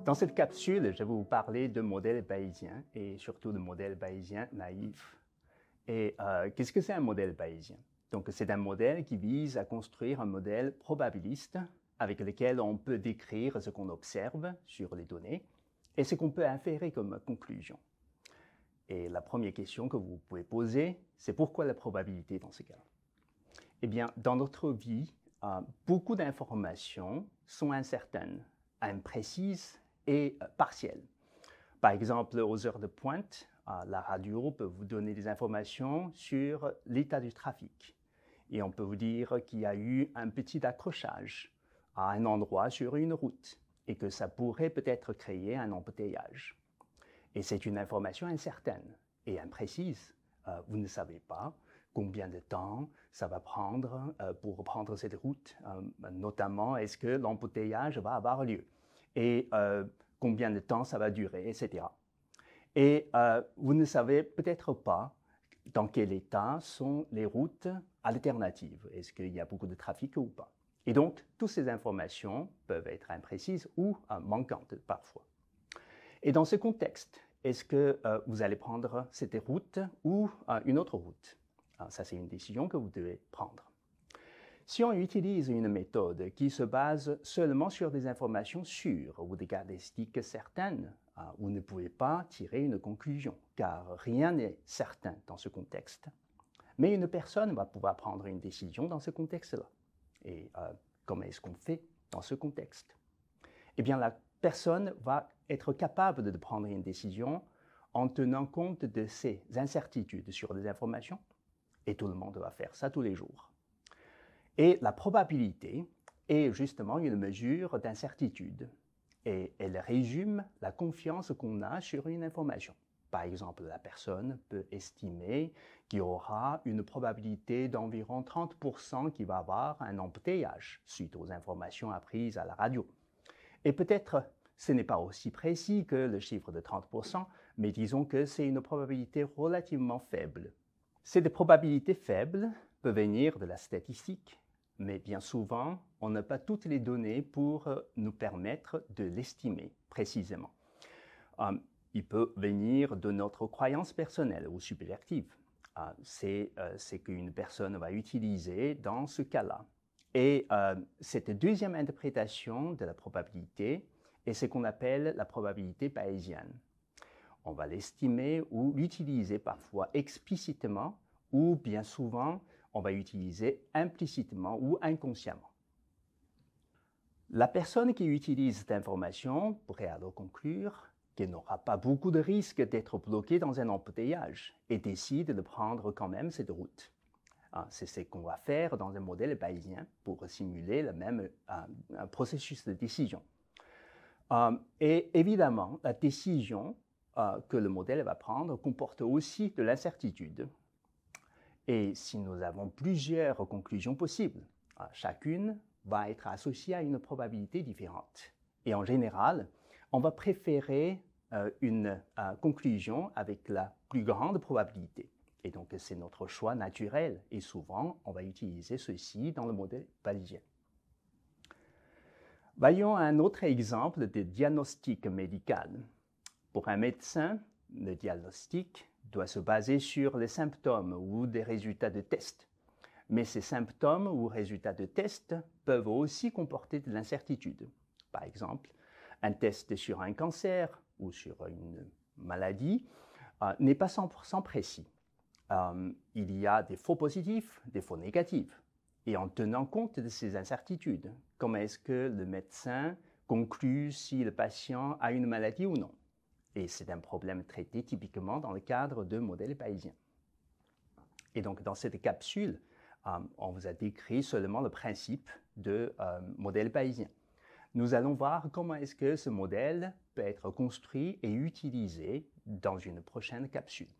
Dans cette capsule, je vais vous parler de modèles bayésiens et surtout de modèles bayésiens naïfs. Et qu'est-ce que c'est un modèle bayésien? Donc, c'est un modèle qui vise à construire un modèle probabiliste avec lequel on peut décrire ce qu'on observe sur les données et ce qu'on peut inférer comme conclusion. Et la première question que vous pouvez poser, c'est pourquoi la probabilité dans ce cas-là? Eh bien, dans notre vie, beaucoup d'informations sont incertaines, imprécises et partielles. Par exemple, aux heures de pointe, la radio peut vous donner des informations sur l'état du trafic. Et on peut vous dire qu'il y a eu un petit accrochage à un endroit sur une route et que ça pourrait peut-être créer un embouteillage. Et c'est une information incertaine et imprécise. Vous ne savez pas combien de temps ça va prendre pour prendre cette route, notamment est-ce que l'embouteillage va avoir lieu et combien de temps ça va durer, etc. Et vous ne savez peut-être pas dans quel état sont les routes alternatives. Est-ce qu'il y a beaucoup de trafic ou pas? Et donc, toutes ces informations peuvent être imprécises ou manquantes parfois. Et dans ce contexte, est-ce que vous allez prendre cette route ou une autre route? Ça, c'est une décision que vous devez prendre. Si on utilise une méthode qui se base seulement sur des informations sûres ou des caractéristiques certaines, vous ne pouvez pas tirer une conclusion, car rien n'est certain dans ce contexte. Mais une personne va pouvoir prendre une décision dans ce contexte-là. Et comment est-ce qu'on fait dans ce contexte? Eh bien, la personne va être capable de prendre une décision en tenant compte de ses incertitudes sur des informations, et tout le monde va faire ça tous les jours. Et la probabilité est justement une mesure d'incertitude, et elle résume la confiance qu'on a sur une information. Par exemple, la personne peut estimer qu'il y aura une probabilité d'environ 30% qu'il va avoir un embouteillage suite aux informations apprises à la radio. Et peut-être ce n'est pas aussi précis que le chiffre de 30%, mais disons que c'est une probabilité relativement faible. Cette probabilité faible peut venir de la statistique, mais bien souvent, on n'a pas toutes les données pour nous permettre de l'estimer précisément. Il peut venir de notre croyance personnelle ou subjective. C'est ce qu'une personne va utiliser dans ce cas-là. Et cette deuxième interprétation de la probabilité est ce qu'on appelle la probabilité bayésienne. On va l'estimer ou l'utiliser parfois explicitement ou bien souvent, on va l'utiliser implicitement ou inconsciemment. La personne qui utilise cette information pourrait alors conclure qu'elle n'aura pas beaucoup de risques d'être bloquée dans un embouteillage et décide de prendre quand même cette route. C'est ce qu'on va faire dans un modèle bayésien pour simuler le même processus de décision. Et évidemment, la décision que le modèle va prendre comporte aussi de l'incertitude. Et si nous avons plusieurs conclusions possibles, chacune va être associée à une probabilité différente. Et en général, on va préférer une conclusion avec la plus grande probabilité. Et donc, c'est notre choix naturel. Et souvent, on va utiliser ceci dans le modèle bayésien. Voyons un autre exemple de diagnostic médical. Pour un médecin, le diagnostic doit se baser sur les symptômes ou des résultats de tests. Mais ces symptômes ou résultats de tests peuvent aussi comporter de l'incertitude. Par exemple, un test sur un cancer ou sur une maladie n'est pas 100% précis. Il y a des faux positifs, des faux négatifs. Et en tenant compte de ces incertitudes, comment est-ce que le médecin conclut si le patient a une maladie ou non? Et c'est un problème traité typiquement dans le cadre de modèles bayésiens. Et donc, dans cette capsule, on vous a décrit seulement le principe de modèle bayésien. Nous allons voir comment est-ce que ce modèle peut être construit et utilisé dans une prochaine capsule.